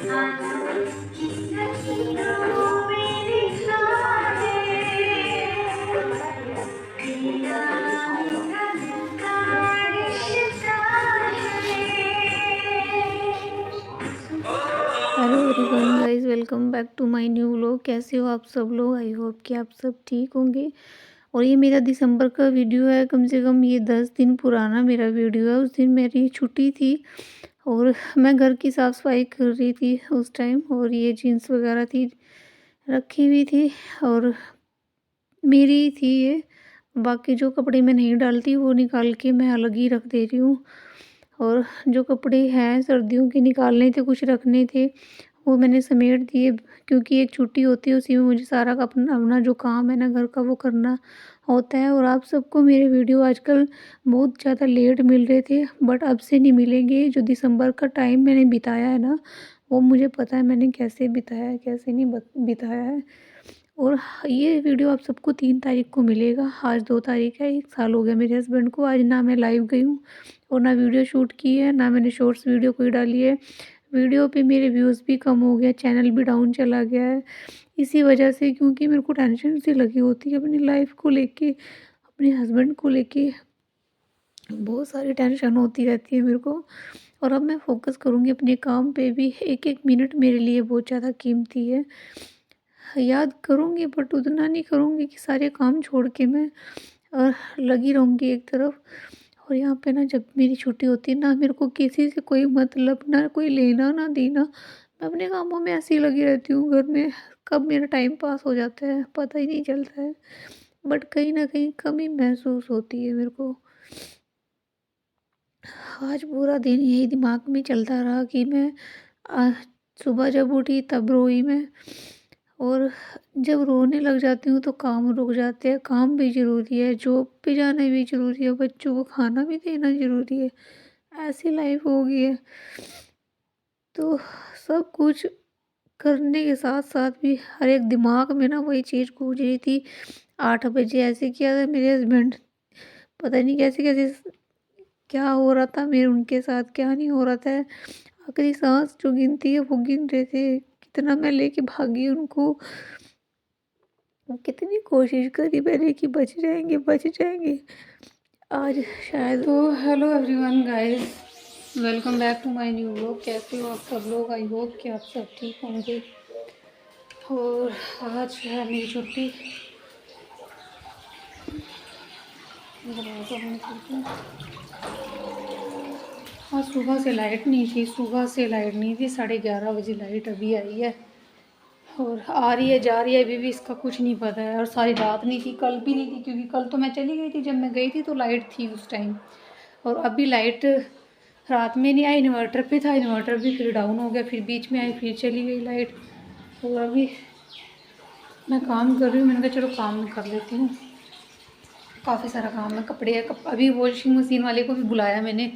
Hello everyone guys, welcome back to my new vlog. कैसे हो आप सब लोग? आई होप कि आप सब ठीक होंगे। और ये मेरा दिसंबर का वीडियो है, कम से कम ये 10 दिन पुराना मेरा वीडियो है। उस दिन मेरी छुट्टी थी और मैं घर की साफ़ सफाई कर रही थी उस टाइम, और ये जीन्स वगैरह थी रखी हुई थी और मेरी थी ये। बाकी जो कपड़े मैं नहीं डालती वो निकाल के मैं अलग ही रख दे रही हूँ। और जो कपड़े हैं सर्दियों के निकालने थे, कुछ रखने थे, वो मैंने समेट दिए, क्योंकि एक छुट्टी होती है उसी में मुझे सारा का अपना अपना जो काम है ना घर का वो करना होता है। और आप सबको मेरे वीडियो आजकल बहुत ज़्यादा लेट मिल रहे थे, बट अब से नहीं मिलेंगे। जो दिसंबर का टाइम मैंने बिताया है ना, वो मुझे पता है मैंने कैसे बिताया है, कैसे नहीं बिताया है। और ये वीडियो आप सबको 3 तारीख को मिलेगा। आज 2 तारीख है, 1 साल हो गया मेरे हस्बैंड को। आज ना मैं लाइव गई हूँ और ना वीडियो शूट की है, ना मैंने शॉर्ट्स वीडियो कोई डाली है। वीडियो पे मेरे व्यूज़ भी कम हो गया, चैनल भी डाउन चला गया है इसी वजह से, क्योंकि मेरे को टेंशन सी लगी होती है अपनी लाइफ को लेके, अपने हस्बैंड को लेके। बहुत सारी टेंशन होती रहती है मेरे को। और अब मैं फोकस करूँगी अपने काम पे भी। एक एक मिनट मेरे लिए बहुत ज़्यादा कीमती है। याद करूँगी बट उतना नहीं करूँगी कि सारे काम छोड़ के मैं लगी रहूँगी एक तरफ। और यहाँ पे ना जब मेरी छुट्टी होती है ना, मेरे को किसी से कोई मतलब, ना कोई लेना ना देना। मैं अपने कामों में ऐसे ही लगी रहती हूँ घर में। कब मेरा टाइम पास हो जाता है पता ही नहीं चलता है। बट कहीं ना कहीं कमी महसूस होती है मेरे को। आज पूरा दिन यही दिमाग में चलता रहा कि मैं आ, सुबह जब उठी तब रोई मैं। और जब रोने लग जाती हूँ तो काम रुक जाते हैं। काम भी ज़रूरी है, जॉब पे जाना भी ज़रूरी है, बच्चों को खाना भी देना ज़रूरी है। ऐसी लाइफ हो गई है। तो सब कुछ करने के साथ साथ भी हर एक दिमाग में ना वही चीज़ गूंज रही थी। 8 बजे ऐसे किया था मेरे हस्बैंड, पता नहीं कैसे कैसे क्या हो रहा था मेरे उनके साथ, क्या नहीं हो रहा था। आखिरी सांस जो गिनती है वो गिन रहे थे। कितना मैं लेके भागी उनको, कितनी कोशिश करी मैंने कि बच जाएंगे बच जाएंगे। आज शायद। तो hello everyone guys, welcome back to my new vlog. कैसे हो आप सब लोग? आई होप कि आप सब ठीक होंगे। और आज है मेरी छुट्टी। आज सुबह से लाइट नहीं थी, सुबह से लाइट नहीं थी। 11:30 बजे लाइट अभी आई है और आ रही है जा रही है, अभी भी इसका कुछ नहीं पता है। और सारी रात नहीं थी, कल भी नहीं थी, क्योंकि कल तो मैं चली गई थी। जब मैं गई थी तो लाइट थी उस टाइम। और अभी लाइट रात में नहीं आई, इन्वर्टर पे था, इन्वर्टर भी फिर डाउन हो गया, फिर बीच में आई, फिर चली गई लाइट। और अभी मैं काम कर रही हूँ, मैंने कहा चलो काम कर लेती हूँ। काफ़ी सारा काम है, कपड़े है। अभी वॉशिंग मशीन वाले को भी बुलाया मैंने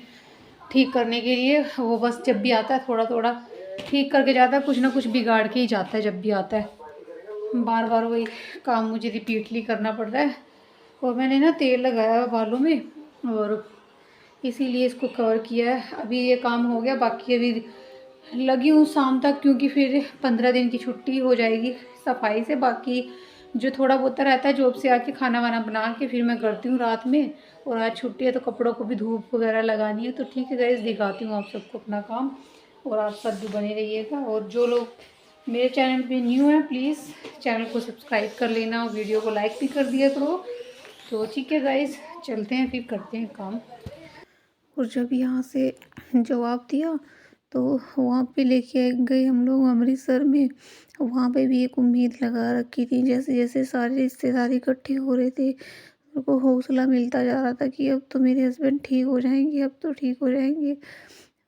ठीक करने के लिए। वो बस जब भी आता है थोड़ा थोड़ा ठीक करके जाता है, कुछ ना कुछ बिगाड़ के ही जाता है जब भी आता है। बार बार वही काम मुझे रिपीटली करना पड़ रहा है। और मैंने ना तेल लगाया है बालों में, और इसीलिए इसको कवर किया है। अभी ये काम हो गया, बाकी अभी लगी हूँ शाम तक, क्योंकि फिर 15 दिन की छुट्टी हो जाएगी सफाई से। बाकी जो थोड़ा बहुत रहता है जॉब से आके खाना वाना बना के फिर मैं करती हूँ रात में। और आज छुट्टी है तो कपड़ों को भी धूप वगैरह लगानी है। तो ठीक है गाइस, दिखाती हूँ आप सबको अपना काम, और आप सब भी बने रहिएगा। और जो लोग मेरे चैनल पे न्यू है प्लीज़ चैनल को सब्सक्राइब कर लेना और वीडियो को लाइक भी कर दिया करो। तो ठीक है गाइस, चलते हैं फिर करते हैं काम। और जब यहाँ से जवाब दिया तो वहाँ पे लेके गए हम लोग अमृतसर में। वहाँ पे भी एक उम्मीद लगा रखी थी, जैसे जैसे सारे रिश्तेदार इकट्ठे हो रहे थे मेरे को हौसला मिलता जा रहा था कि अब तो मेरे हस्बैंड ठीक हो जाएंगे, अब तो ठीक हो जाएंगे।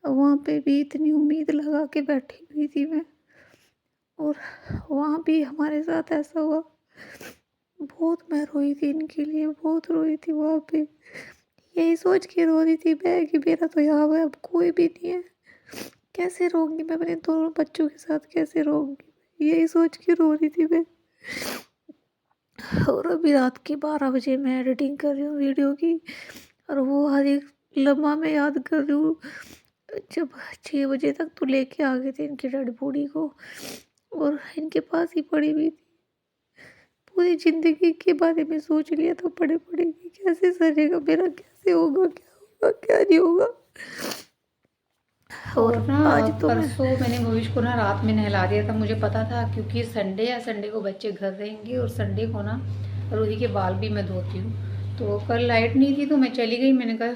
और वहाँ पे भी इतनी उम्मीद लगा के बैठी हुई थी मैं, और वहाँ भी हमारे साथ ऐसा हुआ। बहुत मैं रोई थी इनके लिए, बहुत रोई थी वहाँ पे। यही सोच के रो रही थी मैं कि मेरा तो यहाँ पे अब कोई भी नहीं है। कैसे रहूँगी मैं अपने दोनों बच्चों के साथ, कैसे रहूँगी, यही सोच के रो रही थी मैं। और अभी रात के 12 बजे मैं एडिटिंग कर रही हूँ वीडियो की, और वो हर एक लम्हा मैं याद कर रही हूँ। जब 6 बजे तक तो लेके आ गए थे इनकी डेड बॉडी को, और इनके पास ही पड़ी हुई थी। पूरी ज़िंदगी के बारे में सोच लिया था पड़े-पड़े कि कैसे सरेगा मेरा, कैसे होगा, क्या होगा, क्या नहीं होगा। और और ना आज तो मैं परसों मैंने भविष्य को ना रात में नहला दिया था, मुझे पता था क्योंकि संडे है, संडे को बच्चे घर रहेंगे और संडे को ना रूही के बाल भी मैं धोती हूँ। तो कल लाइट नहीं थी तो मैं चली गई, मैंने कहा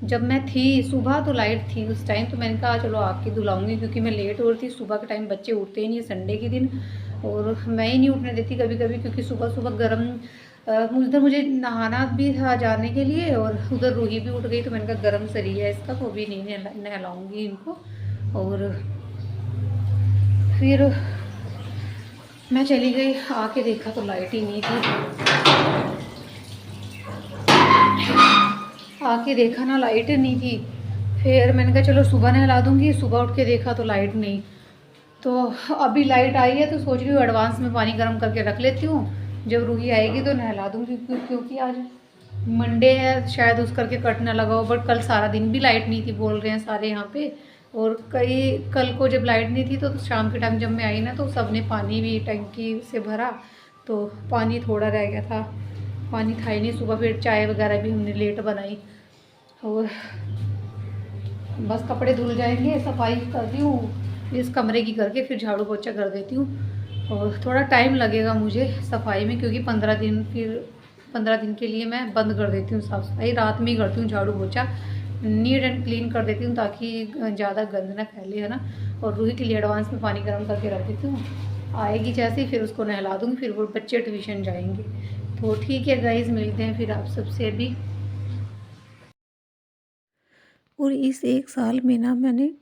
जब मैं थी सुबह तो लाइट थी उस टाइम, तो मैंने कहा चलो आपकी धुलाऊंगी क्योंकि मैं लेट हो रही थी। सुबह के टाइम बच्चे उठते ही नहीं संडे के दिन, और मैं ही नहीं उठने देती कभी कभी क्योंकि सुबह सुबह गर्म उधर मुझे नहाना भी था जाने के लिए, और उधर रूही भी उठ गई तो मैंने कहा गर्म सरी है इसका तो अभी नहीं नहलाऊंगी इनको। और फिर मैं चली गई, आके देखा तो लाइट ही नहीं थी। आके देखा ना लाइट नहीं थी। फिर मैंने कहा चलो सुबह नहला दूंगी, सुबह उठ के देखा तो लाइट नहीं। तो अभी लाइट आई है तो सोच रही हूँ एडवांस में पानी गर्म करके रख लेती हूँ, जब रूही आएगी तो नहला दूंगी क्योंकि आज मंडे है, शायद उस करके कट ना लगा हो। बट कल सारा दिन भी लाइट नहीं थी बोल रहे हैं सारे यहाँ पे। और कल को जब लाइट नहीं थी तो शाम के टाइम जब मैं आई ना तो सबने पानी भी टंकी से भरा, तो पानी थोड़ा रह गया था, पानी था ही नहीं। सुबह फिर चाय वगैरह भी हमने लेट बनाई, और बस कपड़े धुल जाएंगे, सफाई कर रही हूँ इस कमरे की करके फिर झाड़ू पोछा कर देती हूँ। और थोड़ा टाइम लगेगा मुझे सफाई में क्योंकि 15 दिन, फिर 15 दिन के लिए मैं बंद कर देती हूँ साफ़ सफाई, रात में ही करती हूँ झाड़ू पोछा, नीट एंड क्लीन कर देती हूँ ताकि ज़्यादा गंद ना फैले, है ना। और रूही के लिए एडवांस में पानी गर्म करके रख देती हूँ, आएगी जैसे ही फिर उसको नहला दूँगी, फिर वो बच्चे ट्यूशन जाएंगे। तो ठीक है गाइज़, मिलते हैं फिर आप सबसे अभी। और इस 1 साल में ना मैंने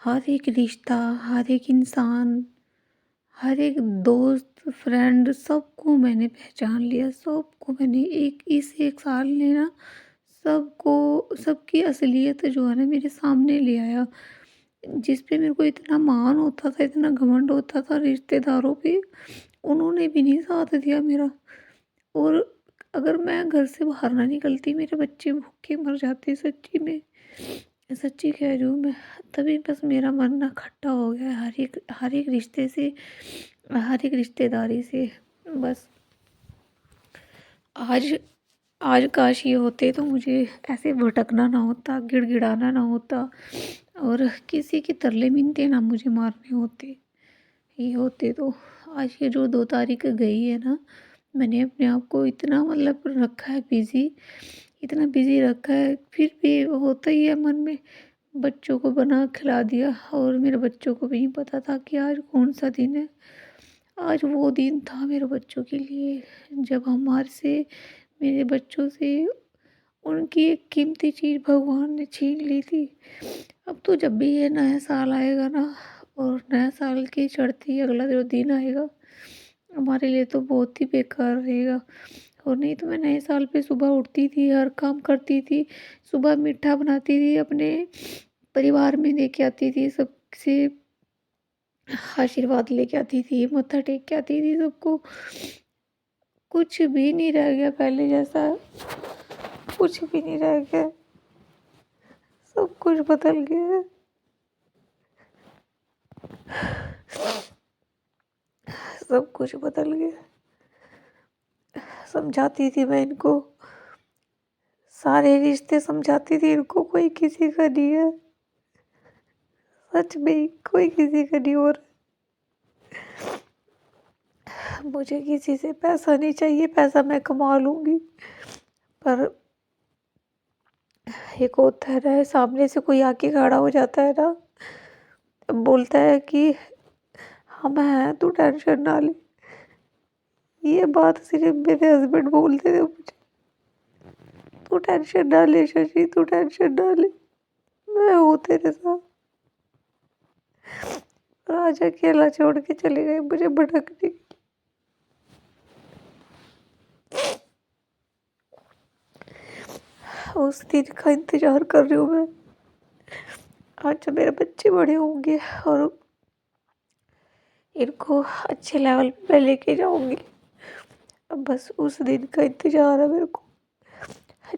हर एक रिश्ता, हर एक इंसान, हर एक दोस्त, फ्रेंड, सबको मैंने पहचान लिया। सबको मैंने इस 1 साल ने ना सबको, सबकी असलियत जो है ना मेरे सामने ले आया। जिस पे मेरे को इतना मान होता था, इतना घमंड होता था रिश्तेदारों पे, उन्होंने भी नहीं साथ दिया मेरा। और अगर मैं घर से बाहर ना निकलती मेरे बच्चे भूखे मर जाते सच्ची में, सच्ची कह रही हूँ मैं। तभी बस मेरा मन ना खट्टा हो गया हर एक रिश्ते से, हर एक रिश्तेदारी से। बस आज आज काश ये होते तो मुझे ऐसे भटकना ना होता, गिड़गिड़ाना ना होता, और किसी के तरले मिनते ना मुझे मारने होते। ये होते तो आज ये जो 2 तारीख गई है ना, मैंने अपने आप को इतना मतलब रखा है बिज़ी, इतना बिज़ी रखा है, फिर भी होता ही है मन में। बच्चों को बना खिला दिया, और मेरे बच्चों को भी नहीं पता था कि आज कौन सा दिन है। आज वो दिन था मेरे बच्चों के लिए जब हमारे से, मेरे बच्चों से उनकी एक कीमती चीज़ भगवान ने छीन ली थी। अब तो जब भी ये नया साल आएगा ना, और नया साल के चढ़ते ही अगला जो दिन आएगा हमारे लिए तो बहुत ही बेकार रहेगा। और नहीं तो मैं नए साल पे सुबह उठती थी, हर काम करती थी, सुबह मीठा बनाती थी, अपने परिवार में लेके आती थी, सबसे आशीर्वाद लेके आती थी, मत्था टेक के आती थी सबको। कुछ भी नहीं रह गया पहले जैसा, कुछ भी नहीं रह गया, सब कुछ बदल गया है। सब कुछ बदल गया। समझाती थी मैं इनको, सारे रिश्ते समझाती थी इनको, कोई किसी का नहीं है, सच में कोई किसी का नहीं। और मुझे किसी से पैसा नहीं चाहिए, पैसा मैं कमा लूँगी, पर एक होता है ना, सामने से कोई आके खड़ा हो जाता है ना, बोलता है कि हम हैं तू टेंशन ना ले। ये बात सिर्फ मेरे हस्बैंड बोलते थे मुझे, तू टेंशन ना ले शशि, तू टेंशन ना ले, मैं हूँ तेरे साथ। और आज अकेला छोड़ के चले गए मुझे भटकने। उस दिन का इंतजार कर रही हूँ मैं, आज जब मेरे बच्चे बड़े होंगे और इनको अच्छे लेवल पे लेके जाऊंगी। अब बस उस दिन का इंतजार है मेरे को।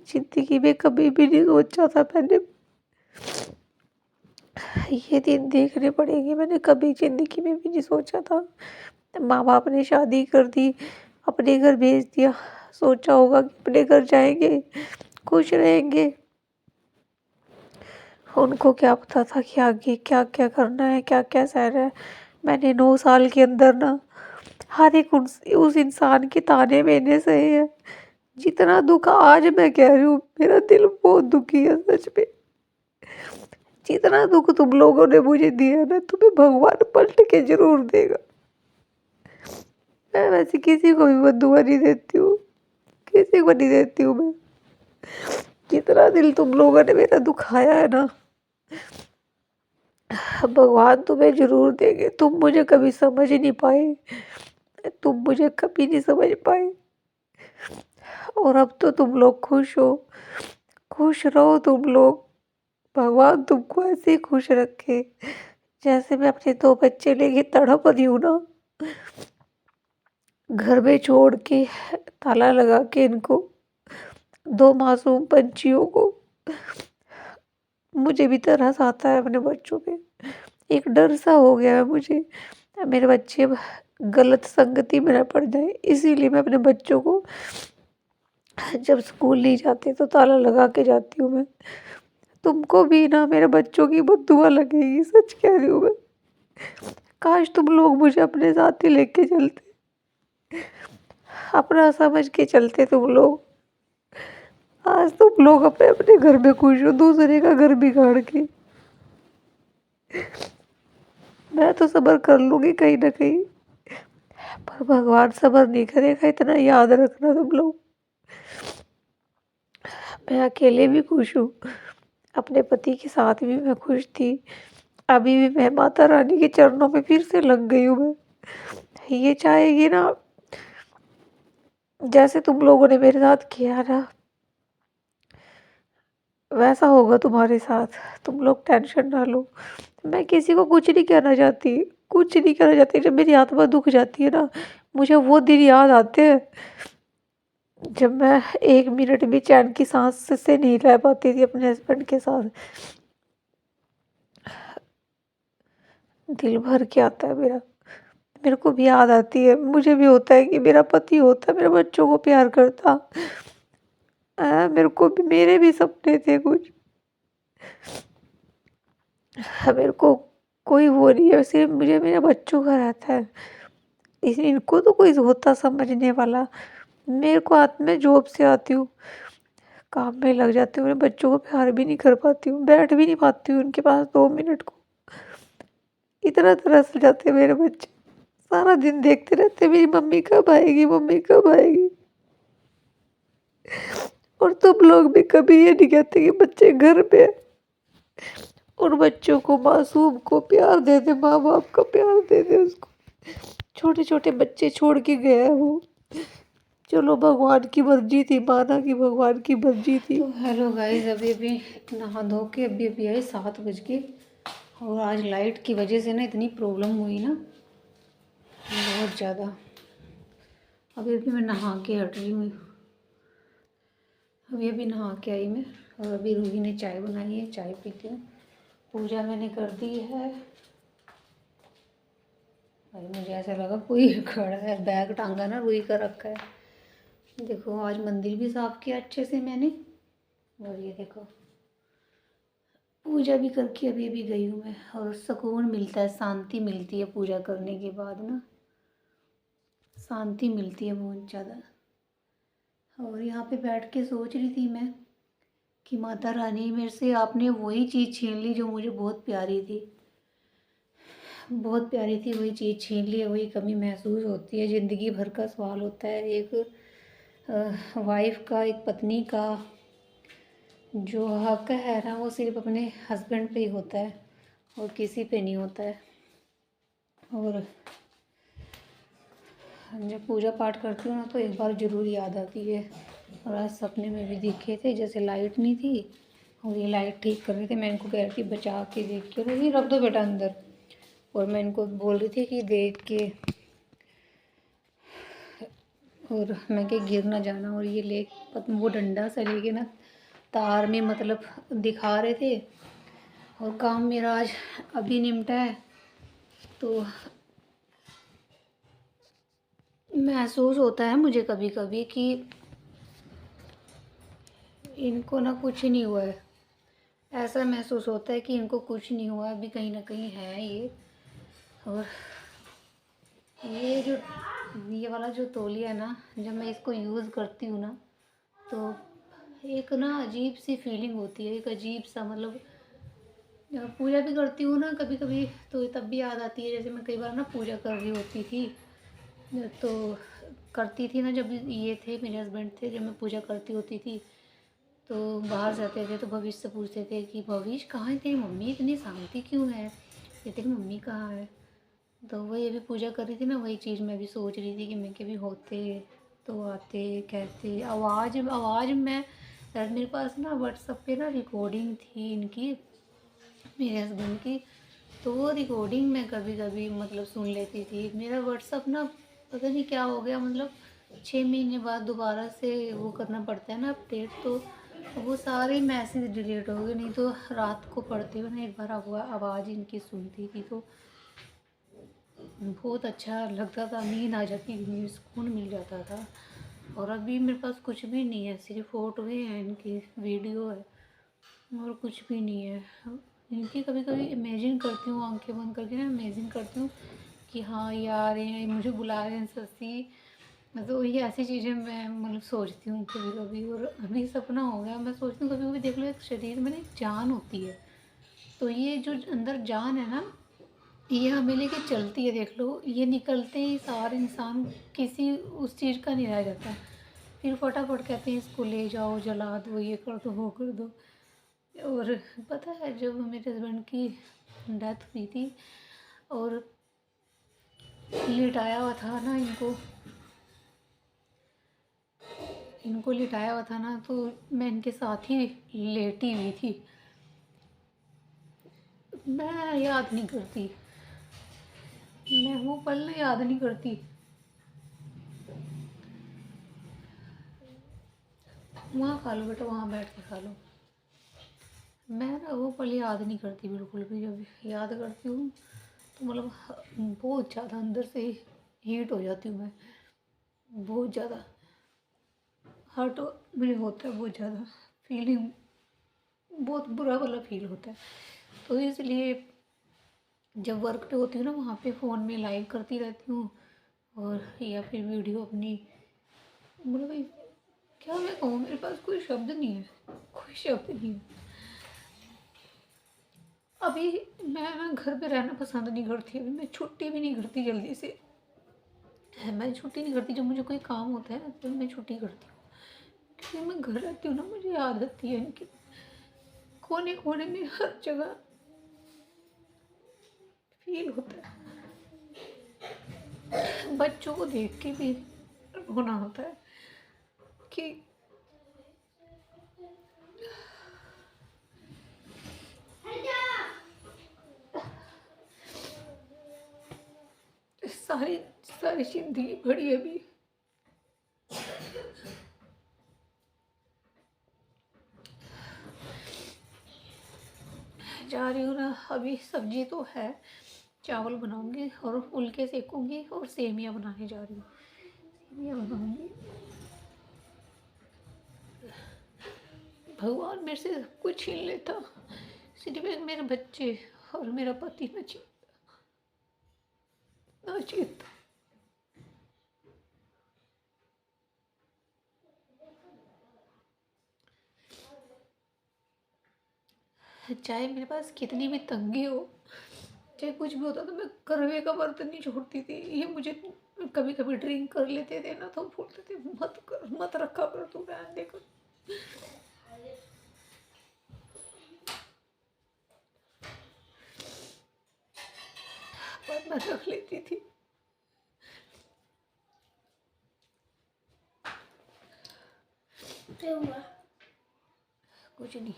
ज़िंदगी में कभी भी नहीं सोचा था मैंने ये दिन देखने पड़ेंगे। मैंने कभी ज़िंदगी में भी नहीं सोचा था। माँ बाप ने शादी कर दी, अपने घर भेज दिया, सोचा होगा कि अपने घर जाएंगे, खुश रहेंगे। उनको क्या पता था कि आगे क्या क्या करना है, क्या क्या सहना है। मैंने 9 साल के अंदर ना हर एक उस इंसान के ताने मैंने सहे हैं। जितना दुख आज मैं कह रही हूँ, मेरा दिल बहुत दुखी है सच में। जितना दुख तुम लोगों ने मुझे दिया ना, तुम्हें भगवान पलट के जरूर देगा। मैं वैसे किसी को भी बददुआ नहीं देती हूँ, किसी को नहीं देती हूँ मैं। जितना दिल तुम लोगों ने मेरा दुखाया है ना, भगवान तुम्हें जरूर देंगे। तुम मुझे कभी समझ नहीं पाए, तुम मुझे कभी नहीं समझ पाए, और अब तो तुम लोग खुश हो। खुश रहो तुम लोग। भगवान तुमको ऐसे ही खुश रखे जैसे मैं अपने 2 बच्चे लेके तड़प रही हूँ ना, घर में छोड़ के, ताला लगा के इनको, 2 मासूम पंछियों को। मुझे भी तरस आता है अपने बच्चों पे। एक डर सा हो गया है मुझे, मेरे बच्चे गलत संगति में न पड़ जाए, इसीलिए मैं अपने बच्चों को जब स्कूल नहीं जाते तो ताला लगा के जाती हूँ मैं। तुमको भी ना मेरे बच्चों की बद्दुआ लगेगी, सच कह रही हूँ मैं। काश तुम लोग मुझे अपने साथ ही लेके चलते, अपना समझ के चलते तुम लोग। आज तुम लोग अपने अपने घर में खुश हो, दूसरे का घर बिगाड़ के। मैं तो सब्र कर लूँगी कहीं ना कहीं, पर भगवान सब्र नहीं करेगा, इतना याद रखना तुम लोग। मैं अकेले भी खुश हूँ, अपने पति के साथ भी मैं खुश थी। अभी भी मैं माता रानी के चरणों में फिर से लग गई हूँ मैं। ये चाहेगी ना, जैसे तुम लोगों ने मेरे साथ किया ना, वैसा होगा तुम्हारे साथ। तुम लोग टेंशन ना लो। मैं किसी को कुछ नहीं कहना चाहती, कुछ नहीं कहना चाहती। जब मेरी आत्मा दुख जाती है ना, मुझे वो दिन याद आते हैं जब मैं 1 मिनट भी चैन की सांस से नहीं रह पाती थी अपने हस्बैंड के साथ। दिल भर के आता है मेरा। मेरे को भी याद आती है, मुझे भी होता है कि मेरा पति होता, मेरे बच्चों को प्यार करता। मेरे को भी, मेरे भी सपने थे कुछ। मेरे को कोई वो नहीं है, सिर्फ मुझे मेरे बच्चों का रहता है। इस इनको तो कोई होता समझने वाला। मेरे को मैं जॉब से आती हूँ, काम में लग जाती हूँ, मेरे बच्चों को प्यार भी नहीं कर पाती हूँ, बैठ भी नहीं पाती हूँ उनके पास 2 मिनट को। इतना तरस जाते हैं मेरे बच्चे, सारा दिन देखते रहते मेरी मम्मी कब आएगी, मम्मी कब आएगी। और तुम लोग भी कभी ये नहीं कहते कि बच्चे घर पे हैं। और बच्चों को, मासूम को प्यार दे दे, माँ बाप का प्यार दे दे उसको। छोटे छोटे बच्चे छोड़ के गया है वो। चलो भगवान की मर्जी थी, माना कि भगवान की मर्जी थी। तो हेलो गाइस, अभी अभी नहा धो के अभी अभी आए 7 बज के। और आज लाइट की वजह से ना इतनी प्रॉब्लम हुई ना, बहुत ज़्यादा। अभी अभी मैं नहा के हट रही हूँ, अभी अभी नहा के आई मैं। और अभी रूही ने चाय बनाई है, चाय पीती हूँ। पूजा मैंने कर दी है। भाई मुझे ऐसा लगा कोई खड़ा है, बैग टांगा ना रूही का रखा है। देखो आज मंदिर भी साफ़ किया अच्छे से मैंने। और ये देखो पूजा भी करके अभी अभी गई हूँ मैं। और सुकून मिलता है, शांति मिलती है पूजा करने के बाद ना, शांति मिलती है बहुत ज़्यादा। और यहाँ पे बैठ के सोच रही थी मैं कि माता रानी, मेरे से आपने वही चीज़ छीन ली जो मुझे बहुत प्यारी थी, बहुत प्यारी थी। वही चीज़ छीन ली है, वही कमी महसूस होती है। ज़िंदगी भर का सवाल होता है एक वाइफ का, एक पत्नी का। जो हक है ना, वो सिर्फ अपने हस्बैंड पे ही होता है और किसी पे नहीं होता है। और जब पूजा पाठ करती हूँ ना, तो एक बार ज़रूर याद आती है। और आज सपने में भी दिखे थे, जैसे लाइट नहीं थी और ये लाइट ठीक कर रहे थे। मैं इनको कह रही थी बचा के देख के, ये रख दो बेटा अंदर। और मैं इनको बोल रही थी कि देख के, और मैं कि गिर ना जाना। और ये वो डंडा सा लेके ना तार में मतलब दिखा रहे थे। और काम मेरा आज अभी निपटा है, तो महसूस होता है मुझे कभी कभी कि इनको ना कुछ नहीं हुआ है। ऐसा महसूस होता है कि इनको कुछ नहीं हुआ, अभी कहीं ना कहीं है ये। और ये वाला जो तौलिया है ना, जब मैं इसको यूज़ करती हूँ ना, तो एक ना अजीब सी फीलिंग होती है, एक अजीब सा, मतलब जब पूजा भी करती हूँ ना कभी कभी, तो तब भी याद आती है। जैसे मैं कई बार ना पूजा कर रही होती थी, तो करती थी ना, जब ये थे मेरे हस्बैंड थे, जब मैं पूजा करती होती थी, तो बाहर जाते थे तो भविष्य से पूछते थे कि भविष्य कहाँ है, तेरी मम्मी इतनी शांति क्यों है, ये तेरी मम्मी कहाँ है। तो वही अभी पूजा कर रही थी ना, वही चीज़ मैं भी सोच रही थी कि मैं कभी होते तो आते, कहते, आवाज़ आवाज़ मैं, मेरे पास ना व्हाट्सएप पे ना रिकॉर्डिंग थी इनकी, मेरे हस्बैंड की। तो वो रिकॉर्डिंग मैं कभी कभी मतलब सुन लेती थी। मेरा व्हाट्सअप ना पता नहीं क्या हो गया, मतलब 6 महीने बाद दोबारा से वो करना पड़ता है ना अपडेट, तो वो सारे मैसेज डिलीट हो गए। नहीं तो रात को पढ़ते हुए ना एक बार आवाज़ इनकी सुनती थी, तो बहुत अच्छा लगता था, नींद आ जाती थी, मुझे सुकून मिल जाता था। और अभी मेरे पास कुछ भी नहीं है, सिर्फ फ़ोटो हैं इनकी, वीडियो है, और कुछ भी नहीं है। इनकी कभी कभी इमेजिन करती हूँ, आंखें बंद करके ना इमेजिन करती हूँ कि हाँ ये आ रहे हैं, मुझे बुला रहे हैं ससी। तो ये ऐसी चीज़ें मैं मतलब सोचती हूँ कभी कभी। और अभी सपना हो गया, मैं सोचती हूँ कभी कभी, देख लो एक शरीर में ना एक जान होती है, तो ये जो अंदर जान है ना, ये हमें लेके चलती है। देख लो, ये निकलते ही सारे इंसान किसी उस चीज़ का नहीं रह जाता, फिर फटाफट कहते हैं इसको ले जाओ, जला दो, ये कर दो, वो कर दो। और पता है जब मेरे हस्बैंड की डेथ हुई थी और लिटाया हुआ था ना इनको लिटाया हुआ था ना, तो मैं इनके साथ ही लेटी हुई थी। मैं याद नहीं करती, मैं वो पल ना याद नहीं करती। वहाँ खा लो बेटा, वहाँ बैठ के खा लो। मैं ना वो पल याद नहीं करती बिल्कुल भी। जब याद करती हूँ तो मतलब बहुत ज़्यादा अंदर से हीट हो जाती हूँ मैं, बहुत ज़्यादा हर्ट मुझे होता है, बहुत ज़्यादा फीलिंग, बहुत बुरा वाला फील होता है। तो इसलिए जब वर्क पे होती हूँ ना, वहाँ पे फ़ोन में लाइव करती रहती हूँ, और या फिर वीडियो अपनी, मतलब क्या मैं कहूँ, मेरे पास कोई शब्द नहीं है, कोई शब्द नहीं है। अभी मैं ना घर पे रहना पसंद नहीं करती, अभी मैं छुट्टी भी नहीं करती जल्दी से। मैं छुट्टी नहीं करती, जब मुझे कोई काम होता है ना तो मैं छुट्टी करती हूँ, क्योंकि मैं घर रहती हूँ ना, मुझे आदत है इनकी, कोने कोने में हर जगह फील होता है। बच्चों को देख के भी रोना होता है कि सारी सारी जिंदगी पड़ी अभी। जा रही हूँ ना, अभी सब्जी तो है, चावल बनाऊंगी और फुलके सेकूंगी और सेमिया बनाने जा रही हूँ, सेमिया बनाऊंगी। भगवान मेरे से सब कुछ छीन लेता, सिर्फ एक मेरे बच्चे और मेरा पति ना चीता। चाहे मेरे पास कितनी भी तंगी हो, चाहे कुछ भी होता, तो मैं करवे का बर्तन नहीं छोड़ती थी। ये मुझे कभी कभी ड्रिंक कर लेते थे ना, तो बोलते थे मत कर, मत रखा कर, तू बहन देखो। पर मैं रख लेती थी। क्या हुआ? कुछ नहीं।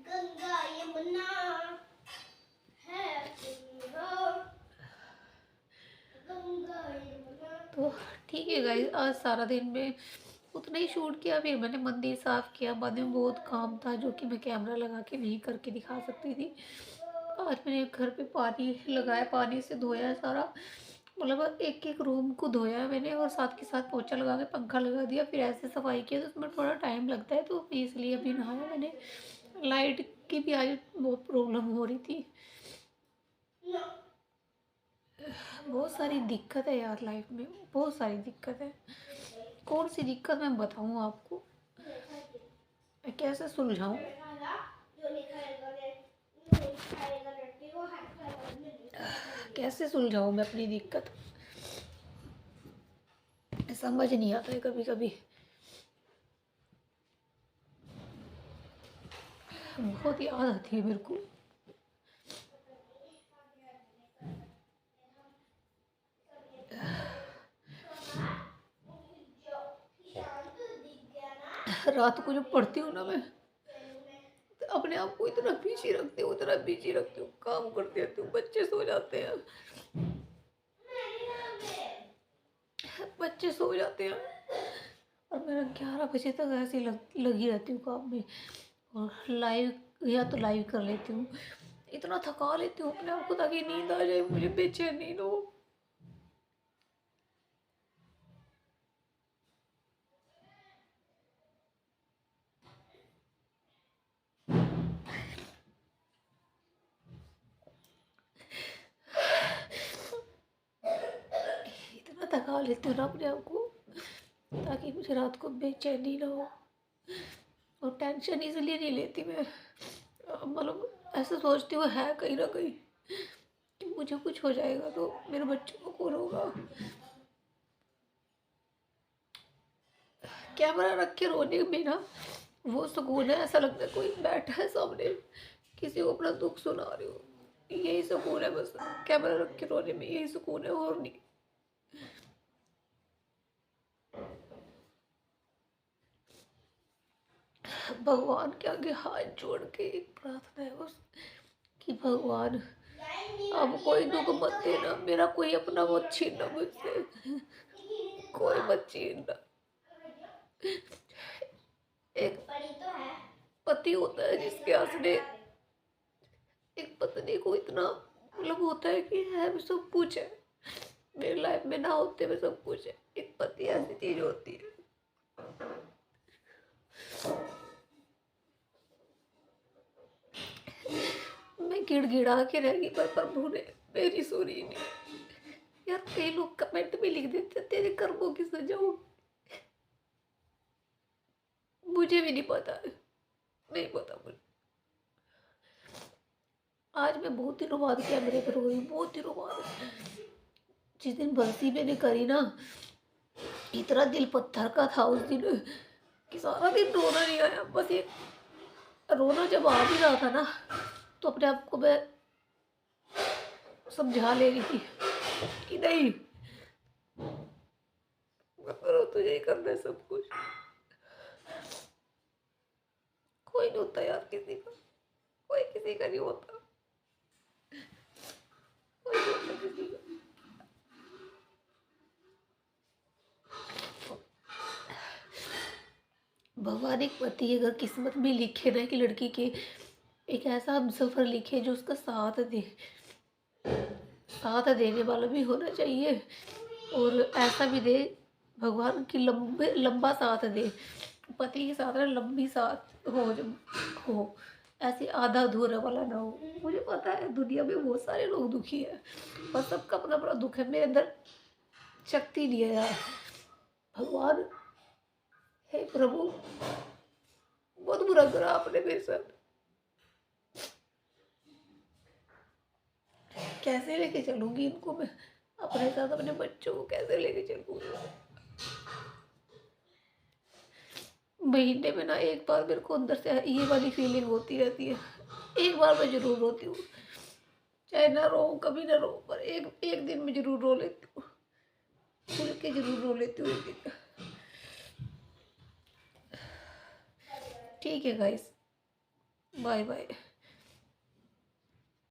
गंगा यमुना है गंगा यमुना। तो ठीक ठीक है गाइस, आज सारा दिन में उतना ही शूट किया, फिर मैंने मंदिर साफ़ किया। बाद में बहुत काम था जो कि मैं कैमरा लगा के नहीं करके दिखा सकती थी। आज मैंने घर पे पानी लगाया, पानी से धोया है सारा, मतलब एक एक रूम को धोया है मैंने, और साथ के साथ पोछा लगा के पंखा लगा दिया, फिर ऐसे सफाई किया। तो उसमें थोड़ा टाइम लगता है, तो इसलिए अभी नहाया मैंने। लाइट की भी आज बहुत प्रॉब्लम हो रही थी। बहुत सारी दिक्कत है यार लाइफ में, बहुत सारी दिक्कत है। कौन सी दिक्कत मैं बताऊँ आपको, मैं कैसे सुलझाऊँ? कैसे सुलझाऊँ मैं अपनी दिक्कत, समझ नहीं आता है कभी कभी। बहुत याद आती है मेरे को। रात को जब पढ़ती हूँ ना मैं, तो अपने आप को इतना बिजी रखती हूँ, इतना बिजी रखती हूँ, काम करती रहती हूँ। बच्चे सो जाते हैं, बच्चे सो जाते हैं, और मेरा 11 बजे तक ऐसे लगी रहती हूँ काम में। और लाइव या तो लाइव कर लेती हूँ, इतना थका लेती हूँ अपने आप को ताकि नींद आ जाए, मुझे बेचैनी ना हो। इतना थका लेती हूँ ना अपने आप को ताकि मुझे रात को बेचैनी ना हो। और टेंशन इसलिए नहीं लेती मैं, मतलब ऐसे सोचती हूँ है कहीं ना कहीं कि मुझे कुछ हो जाएगा तो मेरे बच्चों को कौन होगा। कैमरा रख के रोने में ना वो सुकून है, ऐसा लगता है कोई बैठा है सामने, किसी को अपना दुख सुना रही हो, यही सुकून है बस। कैमरा रख के रोने में यही सुकून है, और नहीं। भगवान के आगे हाथ जोड़ के एक प्रार्थना है बस कि भगवान अब कोई दुख मत देना, मेरा कोई अपना मत छीनना मुझसे, कोई मत छीनना। एक पति होता है जिसके हंसने एक पत्नी को इतना मतलब होता है कि है सब कुछ है मेरी लाइफ में, ना होते में सब कुछ है। एक पति ऐसी चीज होती है। मैं गिड़गिड़ा के रह गई, पर प्रभु ने मेरी सुनी नहीं। यार कई लोग कमेंट में लिख देते तेरे कर्मों की सजा हो, मुझे भी नहीं पता है, नहीं पता मुझे। आज मैं बहुत दिनों बाद कैमरे पर हो रही हूँ, बहुत दिनों बाद। जिस दिन बंसी मैंने करी ना, इतना दिल पत्थर का था उस दिन कि सारा दिन रोना नहीं आया। बस ये रोना जब आ भी रहा था ना, तो अपने आप को मैं समझा ले रही थी कि नहीं करो, तुझे ही करना है सब कुछ। कोई नहीं होता यार किसी का, कोई किसी का नहीं होता, कोई नहीं होता किसी का। भगवान एक पति अगर किस्मत में लिखे ना कि लड़की के एक ऐसा हम सफ़र लिखे जो उसका साथ दे, साथ देने वाला भी होना चाहिए, और ऐसा भी दे भगवान की लंबा साथ दे, पति के साथ ना लंबी साथ हो, जब हो ऐसे आधा अधूरा वाला ना हो। मुझे पता है दुनिया में बहुत सारे लोग दुखी है, और सबका अपना अपना दुख है। मेरे अंदर शक्ति नहीं है यार। भगवान, हे प्रभु, बहुत बुरा करा आपने मेरे साथ। कैसे लेके चलूंगी इनको मैं अपने साथ, अपने बच्चों को कैसे लेके चलूंगी? महीने में ना एक बार मेरे को अंदर से ये वाली फीलिंग होती रहती है, एक बार मैं जरूर रोती हूँ, चाहे ना रो कभी ना रो, पर एक एक दिन में जरूर रो लेती हूँ, खुल के जरूर रो लेती हूँ एक दिन। ठीक है गाइस, बाय बाय।